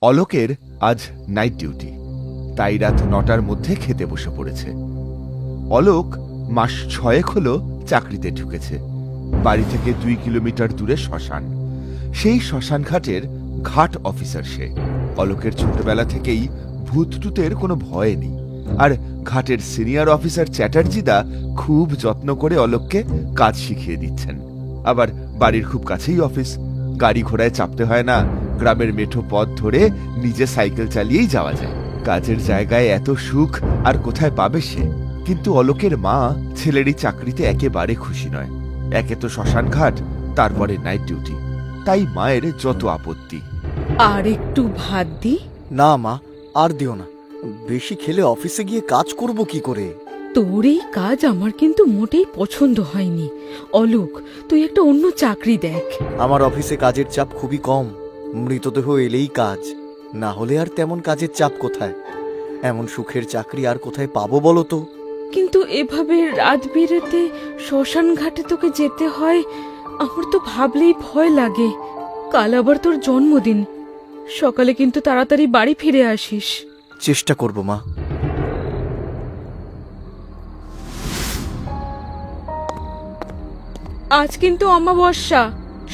অলোকের আজ night duty, তাই রাত ৯টার মধ্যে খেতে বসে পড়েছে। অলোক মাস ৬ হলো চাকরিতে ঢুকেছে। বাড়ি থেকে ২ কিলোমিটার দূরে শ্মশান। সেই শ্মশান ঘাটের ঘাট অফিসার সে। অলোকের ছোটবেলা থেকেই ভূত টুতের কোনো ভয় নেই। আর ঘাটের সিনিয়র অফিসার চ্যাটার্জিদা খুব যত্ন করে অলোককে কাজ শিখিয়ে দিচ্ছেন। আবার বাড়ির খুব কাছেই অফিস, গাড়ি ঘোড়ায় চাপতে হয় না। গ্রামের মেঠো পথ ধরে নিজে সাইকেল চালিয়েই যাওয়া যায়। কাজের জায়গায় এত সুখ আর কোথায় পাবে সে? কিন্তু অলোকের মা ছেলের এই চাকরিতে একেবারে খুশি নয়। একে তো শ্মশান ঘাট, তারপরে নাইট ডিউটি, তাই মায়ের যত আপত্তি। আর একটু ভাত দি। না মা, আর দিও না। বেশি খেলে অফিসে গিয়ে কাজ করব কি করে? তোর এই কাজ আমার কিন্তু মোটেই পছন্দ হয়নি। অলোক, তুই একটা অন্য চাকরি দেখ। আমার অফিসে কাজের চাপ খুবই কম। মৃতদেহ এলেই কাজ, না হলে আর তেমন কাজের চাপ কোথায়? এমন সুখের চাকরি আর কোথায় পাবো বলো তো? কিন্তু এভাবে রাত বিরেতে শ্মশান ঘাটে তোকে যেতে হয়, আমার তো ভাবলেই ভয় লাগে। কাল আবার তোর জন্মদিন, সকালে কিন্তু তাড়াতাড়ি বাড়ি ফিরে আসিস। চেষ্টা করব মা। আজ কিন্তু অমাবস্যা,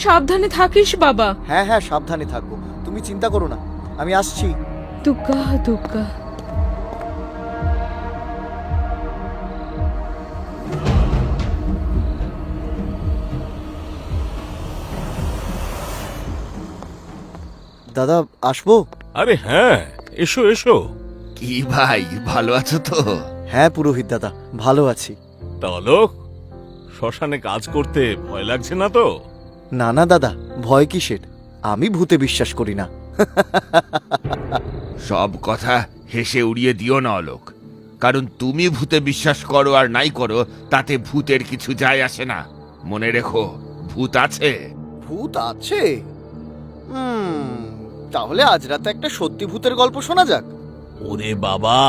সাবধানে থাকিস বাবা। হ্যাঁ হ্যাঁ, সাবধানে থাকবো, তুমি চিন্তা করো না, আমি আসছি। দুগ্গা দুগ্গা। দাদা, আসবো? আরে হ্যাঁ, এসো এসো। কি ভাই, ভালো আছো তো? হ্যাঁ পুরোহিত দাদা, ভালো আছি। তা অলোক, শ্মশানে কাজ করতে ভয় লাগছে না তো? না না দাদা, ভয় কিসের? আমি ভূতে বিশ্বাস করি না। সব কথা হেসে উড়িয়ে দিও না অলোক, কারণ তুমি ভূতে বিশ্বাস করো আর নাই করো তাতে ভূতের কিছু যায় আসে না। মনে রেখো, ভূত আছে। ভূত আছে? তাহলে আজ রাতে একটা সত্যি ভূতের গল্প শোনা যাক। ওরে বাবা,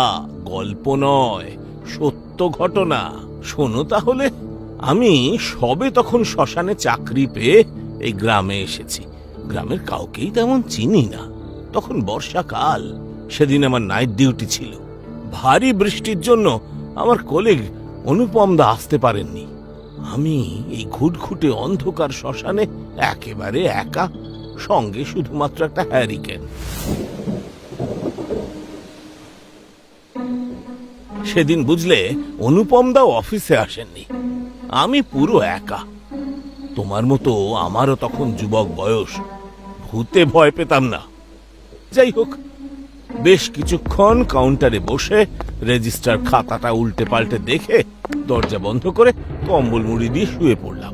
গল্প নয়, সত্য ঘটনা। শোনো তাহলে। আমি সবে তখন শ্মশানে চাকরি পেয়ে এই গ্রামে এসেছি। গ্রামের কাউকেই তেমন চিনি না। তখন বর্ষাকাল, সেদিন আমার নাইট ডিউটি ছিল। ভারী বৃষ্টির জন্য আমার কলিগ অনুপম দা আসতে পারেননি। আমি এই ঘুটঘুটে অন্ধকার শ্মশানে একেবারে একা, সঙ্গে শুধুমাত্র একটা হ্যারিকেন। সেদিন বুঝলে, অনুপম দাও অফিসে আসেননি। আমি পুরো একা। তোমার মতো আমারও তখন যুবক বয়স, ভূতে ভয় পেতাম না। যাই হোক, বেশ কিছুক্ষণ কাউন্টারে বসে রেজিস্টার খাতাটা উল্টে পাল্টে দেখে দরজা বন্ধ করে কম্বল মুড়ি দিয়ে শুয়ে পড়লাম।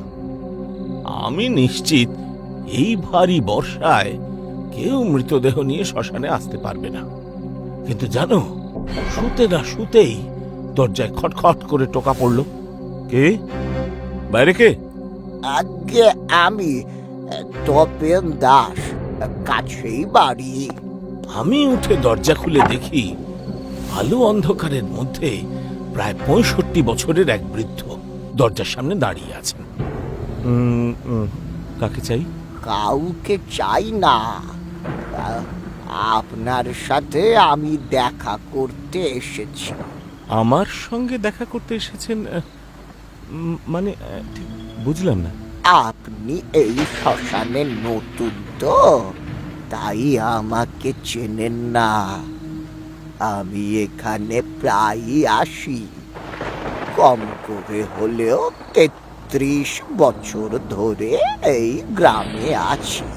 আমি নিশ্চিত এই ভারী বর্ষায় কেউ মৃতদেহ নিয়ে শ্মশানে আসতে পারবে না। কিন্তু জানো, শুতে না শুতেই দরজায় খটখট করে টোকা পড়ল। কে? বাইরে কে? আগে আমি তপেন দাস, কাছেই বাড়ি। আমি উঠে দরজা খুলে দেখি, আলো অন্ধকারের মধ্যে প্রায় ৬৫ বছরের এক বৃদ্ধ দরজার সামনে দাঁড়িয়ে আছেন। কাকে চাই? কাউকে চাই না, আপনার সাথে আমি দেখা করতে এসেছি। আমার সঙ্গে দেখা করতে এসেছেন? মানে ঠিক বুঝলাম না। আপনি এই শ্মশানে নতুন তো, তাই আমাকে চেনেন না। আমি এখানে প্রায়ই আসি। কম করে হলেও ৩৩ বছর ধরে এই গ্রামে আছি।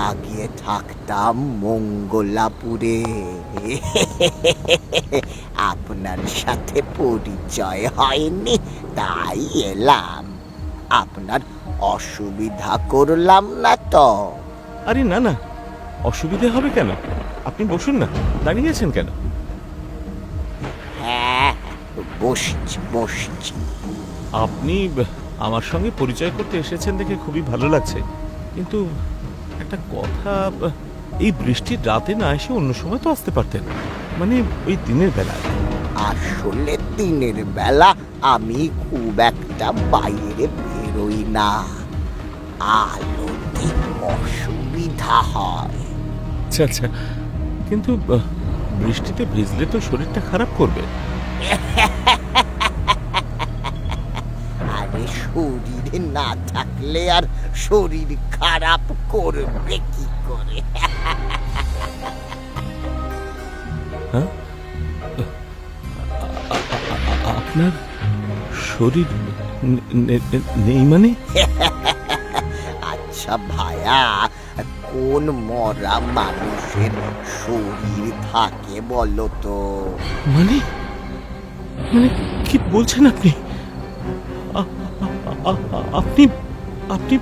আগে থাকতাম মঙ্গলাপুরে। আপনার সাথে পরিচয় হয়নি, তাই এলাম। আপনার অসুবিধা করলাম না তো? আরে না না, অসুবিধা হবে কেন? আপনি বসুন না, দাঁড়িয়ে আছেন কেন? হ্যাঁ, বসছি বসছি। আপনি আমার সঙ্গে পরিচয় করতে এসেছেন দেখে খুবই ভালো লাগছে, কিন্তু একটা কথা, এই বৃষ্টির রাতে না এসে অন্য সময় তো আসতে পারতেন, মানে ওই দিনের বেলা। আসলে দিনের বেলা আমি খুব একটা বাইরে বেরোই না, আলোতে অসুবিধা হয়। আচ্ছা আচ্ছা, কিন্তু বৃষ্টিতে ভিজলে তো শরীরটা খারাপ করবে। আরে শরীরে না থাকলে আর শরীর খারাপ করবে কি করে? আপনার শরীর নেই মানে? আচ্ছা ভায়া, কোন মরা মানুষের শরীর থাকে বলো তো? মানে মানে কি বলছেন আপনি? আপনি আপনি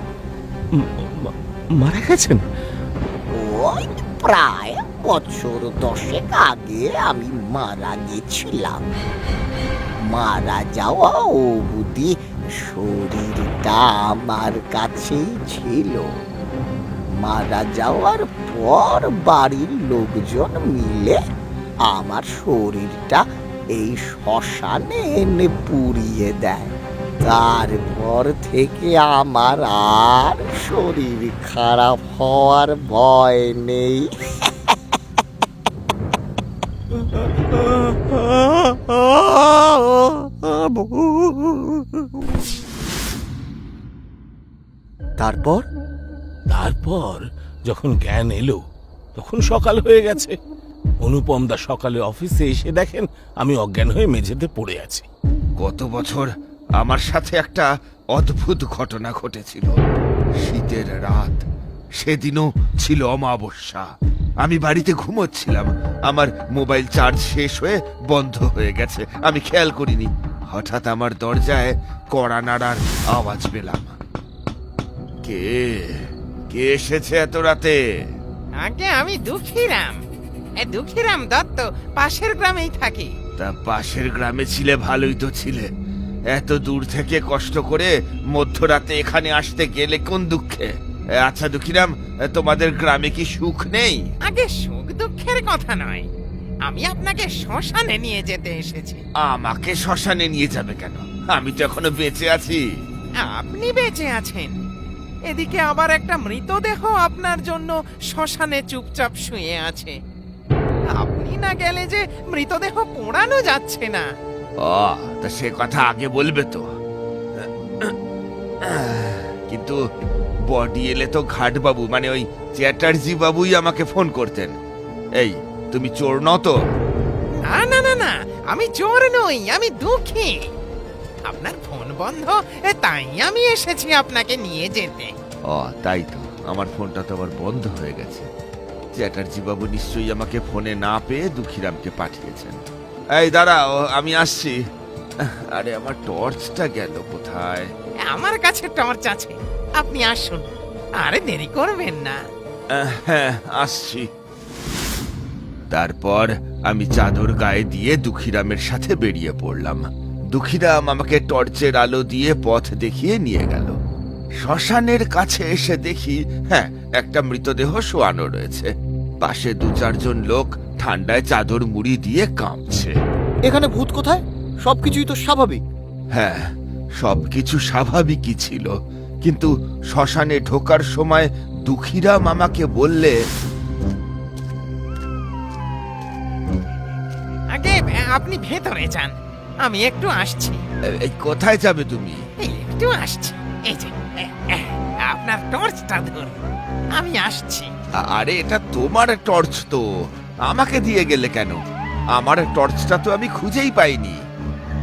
মারা গেছেন? ওই প্রায় বছর 10 আগে আমি মারা গেছিলাম। মারা যাওয়া অবধি শরীরটা আমার কাছেই ছিল। মারা যাওয়ার পর বাড়ির লোকজন মিলে আমার শরীরটা এই শ্মশানে এনে পুড়িয়ে দেয়। তারপর থেকে আমার আর শরীর খারাপ হওয়ার ভয় নেই। তারপর তারপর যখন জ্ঞান এলো তখন সকাল হয়ে গেছে। অনুপম দা সকালে অফিসে এসে দেখেন আমি অজ্ঞান হয়ে মেঝেতে পড়ে আছি। গত বছর আমার সাথে একটা অদ্ভুত ঘটনা ঘটেছিল। শীতের রাত, সেদিনও ছিল অমাবস্যা। আমি বাড়িতে ঘুমোচ্ছিলাম, আমার মোবাইল চার্জ শেষ হয়ে বন্ধ হয়ে গেছে। আমি খেয়াল করিনি, হঠাৎ আমার দরজায় কড়া নাড়ার আওয়াজ পেলাম। কে কে এসেছে এত রাতে? আগে আমি দুঃখীরাম। দুঃখীরাম দত্ত, পাশের গ্রামেই থাকি। তা পাশের গ্রামে ছিলে, ভালোই তো ছিলে। এত দূর থেকে কষ্ট করে মধ্যরাতে এখানে আসতে গেলে কোন দুঃখে? আচ্ছা দুঃখীরাম, তোমাদের গ্রামে কি সুখ নেই? আগে সুখ দুঃখের কথা নয়, আমি আপনাকে শ্মশানে নিয়ে যেতে এসেছি। আমাকে শ্মশানে নিয়ে যাবে কেন? আমি তো এখনো বেঁচে আছি। আপনি বেঁচে আছেন, এদিকে আবার একটা মৃতদেহ আপনার জন্য শ্মশানে চুপচাপ শুয়ে আছে। আপনি না গেলে যে মৃতদেহ পোড়ানো যাচ্ছে না। ও, তা সে কথা আগে বলবে তো। কিন্তু বডি এলে তো ঘাট বাবু, মানে ওই চ্যাটার্জি বাবুই আমাকে ফোন করতেন। এই, তুমি চোর নও তো? না না না না, আমি চোর নই, আমি দুঃখী। আপনার ফোন বন্ধ, তাই আমি এসেছি আপনাকে নিয়ে যেতে। ও তাই তো, আমার ফোনটা তো আবার বন্ধ হয়ে গেছে। চ্যাটার্জি বাবু নিশ্চয়ই আমাকে ফোনে না পেয়ে দুঃখীরামকে পাঠিয়েছেন। এই দাঁড়াও, আমি আসছি। আরে আমার টর্চটা গেল কোথায়? আমার কাছে টর্চ আছে, আপনি আসুন, আরে দেরি করবেন না। হ্যাঁ, আসছি। তারপর আমি চাদর গায়ে দিয়ে দুঃখীরামের সাথে বেরিয়ে পড়লাম। দুঃখীরাম আমাকে টর্চের আলো দিয়ে পথ দেখিয়ে নিয়ে গেল। শ্মশানের কাছে এসে দেখি, হ্যাঁ, একটা মৃতদেহ শোয়ানো রয়েছে। পাশে 2-4 লোক ঠান্ডায় চাদর মুড়ি দিয়ে কাঁপছে। এখানে ভূত কোথায়? সবকিছুই তো স্বাভাবিক। হ্যাঁ, সবকিছু স্বাভাবিকই ছিল, কিন্তু শ্মশানে ঢোকার সময় দুঃখীরাম আমাকে বললে, আগে আপনি ভেতরে যান, আমি একটু আসছি। এই কোথায় যাবে তুমি? একটু আসছি, এই যে আপনার টর্চটা ধরুন, আমি আসছি। আরে এটা তোমার টর্চ তো, আমাকে দিয়ে গেলে কেন? আমার টর্চটা তো আমি খুঁজেই পাইনি।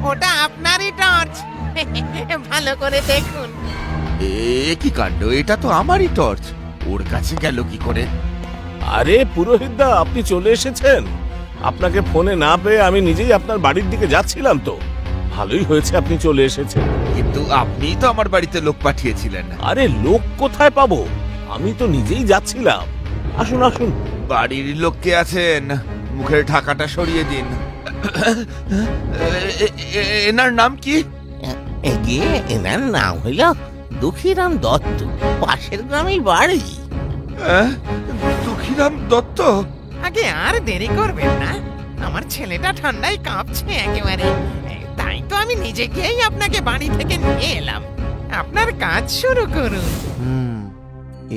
ওটা আপনারই টর্চ, ভালো করে দেখুন। এ কি কাণ্ড, এটা তো আমারই টর্চ, ওর কাছে গেল কি করে? আরে পুরোহিত দা, আপনি চলে এসেছেন। আপনাকে ফোনে না পেয়ে আমি নিজেই আপনার বাড়ির দিকে যাচ্ছিলাম তো। ভালোই হয়েছে আপনি চলে এসেছেন। কিন্তু আপনিই তো আমার বাড়িতে লোক পাঠিয়েছিলেন। আরে লোক কোথায় পাবো, আমি তো নিজেই যাচ্ছিলাম। আসুন আসুন। বাড়ির লোক কে আছেন? মুখের ঢাকাটা সরিয়ে দিন। এনার নাম কি? এগিয়ে এনার নাম হইল দুঃখীরাম দত্ত, পাশের গ্রামেই বাড়ি। দুঃখীরাম দত্ত? আগে আর দেরি করবেন না, আমার ছেলেটা ঠান্ডায় কাঁপছে একেবারে। তাই তো আমি নিজে গিয়েই আপনাকে বাড়ি থেকে নিয়ে এলাম। আপনার কাজ শুরু করুন।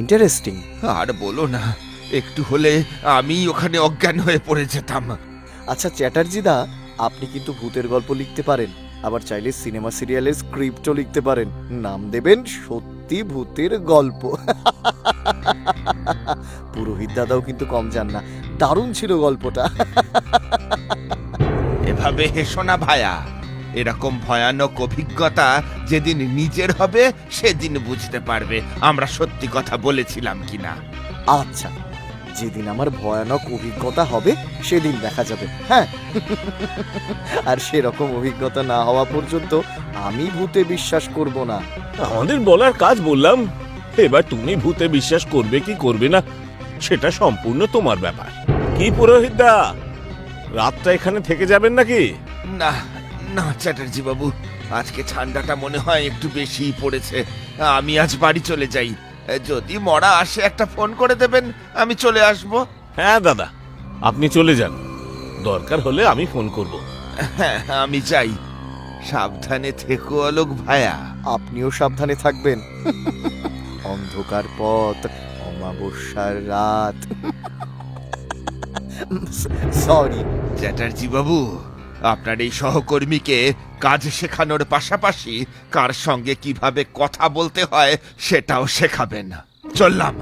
ইন্টারেস্টিং। আর বলো না, একটু হলে আমি ওখানে অজ্ঞান হয়ে পড়ে যেতাম। আচ্ছা চ্যাটার্জি দা, আপনি কিন্তু ভূতের গল্প লিখতে পারেন, আবার চাইলে সিনেমা সিরিয়ালের স্ক্রিপ্টও লিখতে পারেন। নাম দেবেন সত্যি ভূতের গল্প। পুরোহিত দাদাও কিন্তু কম যান না, দারুণ ছিল গল্পটা। এভাবে হেসো না ভায়া, এরকম ভয়ানক অভিজ্ঞতা যেদিন নিজের হবে সেদিন বুঝতে পারবে আমরা সত্যি কথা বলেছিলাম কিনা। আচ্ছা, যেদিন আমার ভয়ানক অভিজ্ঞতা হবে সেদিন দেখা যাবে। হ্যাঁ, আর সেরকম অভিজ্ঞতা না হওয়া পর্যন্ত আমি ভূতে বিশ্বাস করব না। আমাদের বলার কাজ বললাম, এবার তুমি ভূতে বিশ্বাস করবে কি করবে না সেটা সম্পূর্ণ তোমার ব্যাপার। কি পুরোহিত দা, রাতটা এখানে থেকে যাবেন নাকি? না না চ্যাটার্জি বাবু, আজকে ঠান্ডাটা মনে হয় একটু বেশিই পড়েছে। আমি আজ বাড়ি চলে যাই। যদি মরা আসে একটা ফোন করে দেবেন, আমি চলে আসব। হ্যাঁ দাদা, আপনি চলে যান, দরকার হলে আমি ফোন করব। হ্যাঁ আমি যাই। সাবধানে থেকো অলোক ভায়া। আপনিও সাবধানে থাকবেন। অন্ধকার পথ, অমাবস্যার রাত। সরি চ্যাটার্জি বাবু, আপনার এই সহকর্মীকে কাজ শেখানোর পাশাপাশি কার সঙ্গে কিভাবে কথা বলতে হয় সেটাও শেখাবেন। চললাম।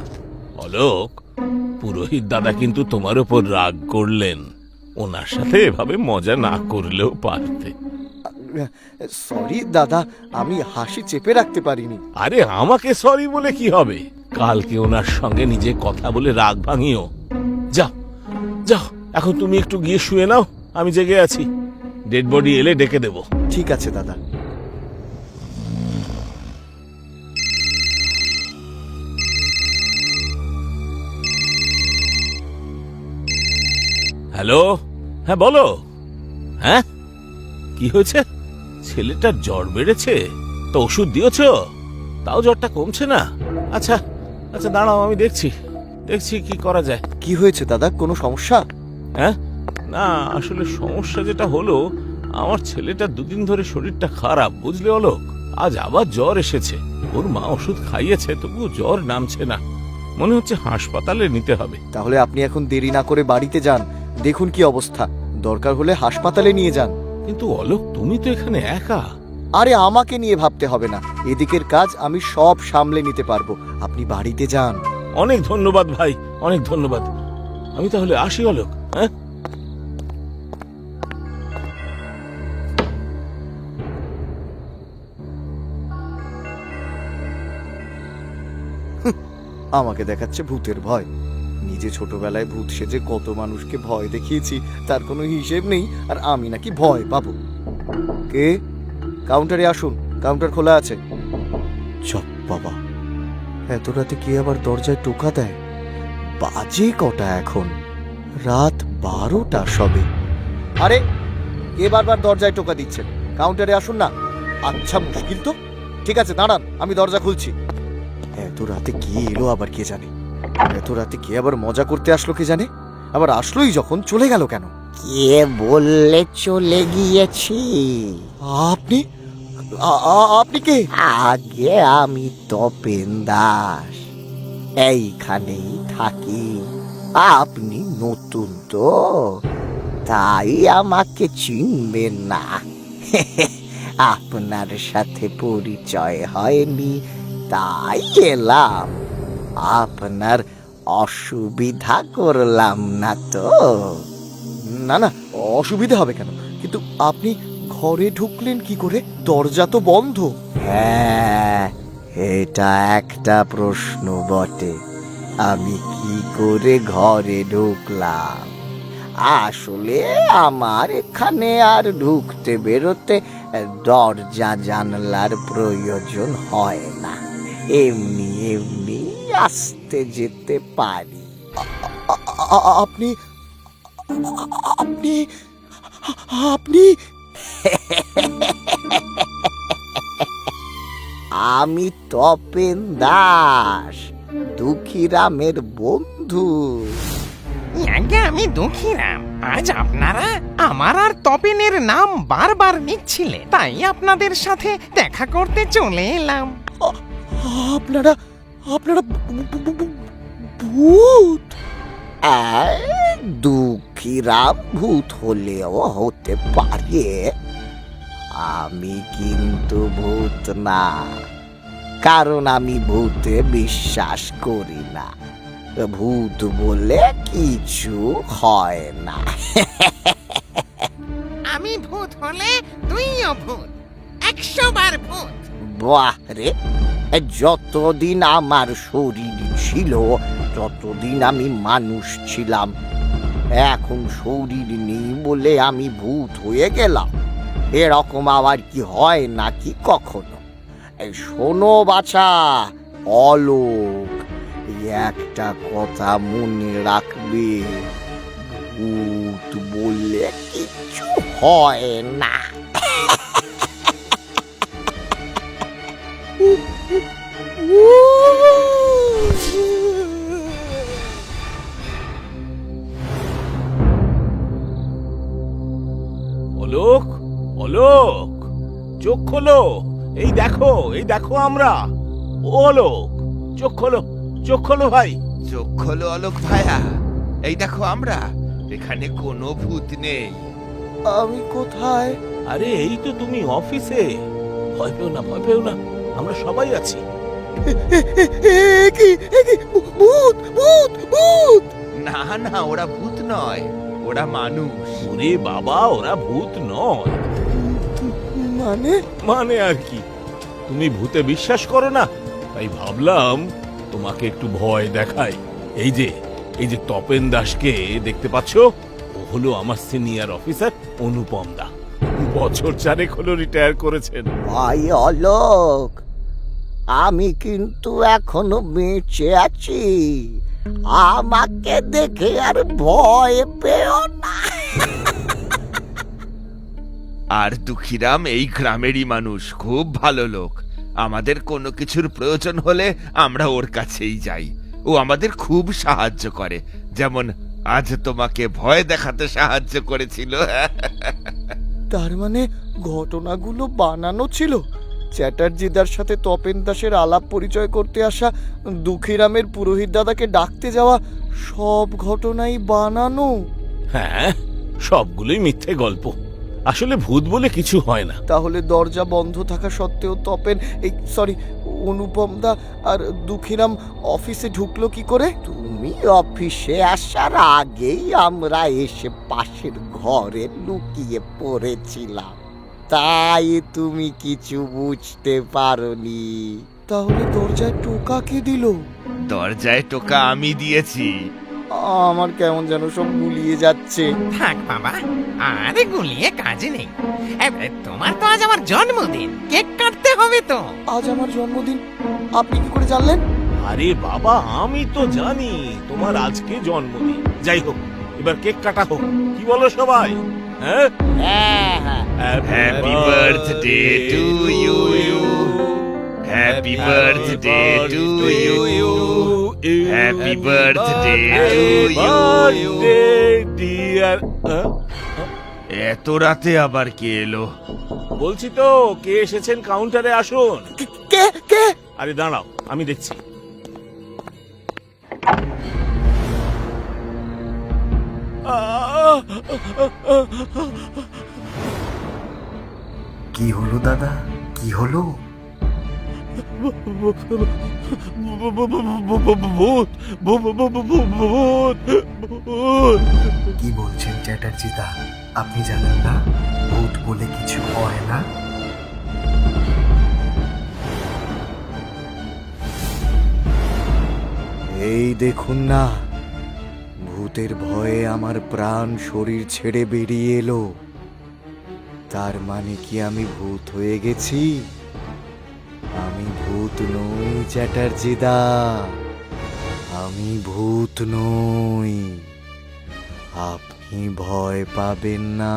অলোক, পুরোহিত দাদা কিন্তু তোমার উপর রাগ করলেন, ওনার সাথে এভাবে মজা না করলেও পারতে। সরি দাদা, আমি হাসি চেপে রাখতে পারিনি। আরে আমাকে সরি বলে কি হবে, কালকে ওনার সঙ্গে নিজে কথা বলে রাগ ভাঙিও। যাও যাও, এখন তুমি একটু গিয়ে শুয়ে নাও, আমি জেগে আছি। ডেড বডি এলে ডেকে দেব। ঠিক আছে দাদা। হ্যালো, হ্যাঁ বলো। হ্যাঁ, কি হয়েছে? ছেলেটার জ্বর বেড়েছে তো ওষুধ দিয়েছো? তাও জ্বরটা কমছে না? আচ্ছা আচ্ছা, দাঁড়াও, আমি দেখছি দেখছি কি করা যায়। কি হয়েছে দাদা, কোনো সমস্যা? হ্যাঁ, না আসলে সমস্যা যেটা হলো, আমার ছেলেটা দুদিন ধরে শরীরটা খারাপ, বুঝলে অলোক। আজ আবার জ্বর এসেছে। ওর মা ওষুধ খাইয়েছে, তবুও জ্বর নামছে না। মনে হচ্ছে হাসপাতালে নিতে হবে। তাহলে আপনি এখন দেরি না করে বাড়িতে যান, দেখুন কি অবস্থা। দরকার হলে হাসপাতালে নিয়ে যান। কিন্তু অলোক, তুমি তো এখানে একা। আরে আমাকে নিয়ে ভাবতে হবে না, এদিকের কাজ আমি সব সামলে নিতে পারবো। আপনি বাড়িতে যান। অনেক ধন্যবাদ ভাই, অনেক ধন্যবাদ। আমি তাহলে আসি অলোক। হ্যাঁ, আমাকে দেখাচ্ছে ভূতের ভয়। নিজে ছোটবেলায় ভূত সেজে কত মানুষকে ভয় দেখিয়েছি, তার কোনো হিসেব নেই, আর আমি নাকি ভয় পাবো। কে? কাউন্টারে আসুন, কাউন্টার খোলা আছে। চপ বাবা, এত রাতে কে আবার দরজায় টোকা দেয়? বাজে কটা এখন? রাত 12টা সবে। আরে কে বারবার দরজায় টোকা দিচ্ছেন? কাউন্টারে আসুন না। আচ্ছা মুশকিল তো, ঠিক আছে দাঁড়ান, আমি দরজা খুলছি। এত রাতে কে এলো আবার কে জানে? এত রাতে কে আবার মজা করতে আসলো কে জানে? আবার আসলোই যখন চলে গেল কেন? কে বললে চলে গিয়েছি? আপনি আপনি কে? আগে আমি তপেন দাস, এইখানেই থাকি। আপনি নতুন তো, তাই আমাকে চিনবেন না। আপনার সাথে পরিচয় হয়নি, তাই এলাম। আপনার অসুবিধা করলাম না তো? না না, অসুবিধা হবে কেন? কিন্তু আপনি ঘরে ঢুকলেন কি করে? দরজা তো বন্ধ। হ্যাঁ, এটা একটা প্রশ্ন বটে। আমি কি করে ঘরে ঢুকলাম? আসলে আমার এখানে আর ঢুকতে বেরোতে দরজা জানলার প্রয়োজন হয় না, এমনি এমনি আসতে যেতে পারি। আপনি আপনি আপনি আমি তপেন দাস, দুঃখীরামের বন্ধু। আগে আমি দুঃখীরাম, আজ আপনারা আমার আর তপেনের নাম বারবার নিচ্ছিলেন, তাই আপনাদের সাথে দেখা করতে চলে এলাম। আপনারা আপনারা ভূত? দুঃখীরাম ভূত হলেও হতে পারে, আমি কিন্তু ভূত না, কারণ আমি ভূতে বিশ্বাস করি না। ভূত বলে কিছু হয় না। আমি ভূত হলে তুইও ভূত, 100 বার ভূত। বাহ রে, যতদিন আমার শরীর ছিল ততদিন আমি মানুষ ছিলাম, এখন শরীর নেই বলে আমি ভূত হয়ে গেলাম। এরকম আবার কি হয় নাকি কখনো? এই শোনো বাছা, অলোক, এই একটা কথা মনে রাখবে, ভূত বললে কিছু হয় না। অলোক, অলোক, চোখ খোলো। এই দেখো আমরা। ও অলোক, চোখ খোলো ভাই। চোখ খোলো অলোক ভাইয়া, এই দেখো আমরা, এখানে কোনো ভূত নেই। আমি কোথায়? আরে এই তো তুমি অফিসে। ভয় পেও না, আমরা সবাই আছি। ভূত ভূত ভূত! না না, ওরা ভূত নয়, ওরা মানুষ। ওরে বাবা, ওরা ভূত নয়। মানে আর কি, তুমি ভূতে বিশ্বাস করো না, তাই ভাবলাম তোমাকে একটু ভয় দেখাই। এই যে তপেন দাসকে দেখতে পাচ্ছ, ও হলো আমার সিনিয়র অফিসার অনুপম দা। বছর 4 হলো রিটায়ার করেছেন। ভাই অলোক, আমি কিন্তু এখনো বেঁচে আছি, আমাকে দেখে আর ভয় পেও না। আর দুঃখীরাম এই গ্রামেরই মানুষ, খুব ভালো লোক। আমাদের কোনো কিছুর প্রয়োজন হলে আমরা ওর কাছেই যাই, ও আমাদের খুব সাহায্য করে, যেমন আজ তোমাকে ভয় দেখাতে সাহায্য করেছিল। তার মানে ঘটনাগুলো বানানো ছিল? চ্যাটার্জিদার সাথে তপেন দাসের আলাপ পরিচয় করতে আসা, দুঃখীরামের পুরোহিত দাদাকে ডাকতে যাওয়া, সব ঘটনাই বানানো? হ্যাঁ, সবগুলোই মিথ্যে গল্প। আসলে ভূত বলে কিছু হয় না। তাহলে দরজা বন্ধ থাকা সত্ত্বেও অনুপম দা আর দুঃখীরাম অফিসে ঢুকলো কি করে? তুমি অফিসে আসার আগেই আমরা এসে পাশের ঘরে লুকিয়ে পড়েছিলাম, তাই তুমি কিছু বুঝতে পারোনি। তাহলে দরজায় টোকা কে দিল? দরজায় টোকা আমি দিয়েছি। আমার কেমন যেন সব গুলিয়ে যাচ্ছে। থাক বাবা, আরে গুলিয়ে কাজে নেই। তোমার তো আজ আমার জন্মদিন, কেক কাটতে হবে তো। আজ আমার জন্মদিন, আপনি কি করে জানলেন? আরে বাবা, আমি তো জানি তোমার আজকে জন্মদিন। যাই হোক, এবার কেক কাটা হোক, কি বলো সবাই? হ্যাঁ, happy birthday to you, happy birthday to you, happy birthday to you. Dear. এত রাতে আবার কে এলো? বলছি তো, কে এসেছেন কাউন্টারে আসুন। কে কে? আরে দাঁড়াও, আমি দেখছি। কি হলো দাদা, কি হলো? কি বলছেন চ্যাটার্জি দা? আপনি জানেন না ভূত বলে কিছু হয় না? এই দেখুন না, ভূতের ভয়ে আমার প্রাণ শরীর ছেড়ে বেরিয়ে এলো। তার মানে কি আমি ভূত হয়ে গেছি? আমি ভূত নই চ্যাটার্জি দা, আমি ভূত নই। আপনি ভয় পাবেন না,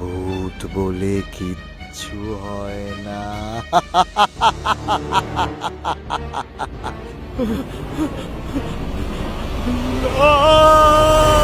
ভূত বলে কিচ্ছু হয় না। Ah!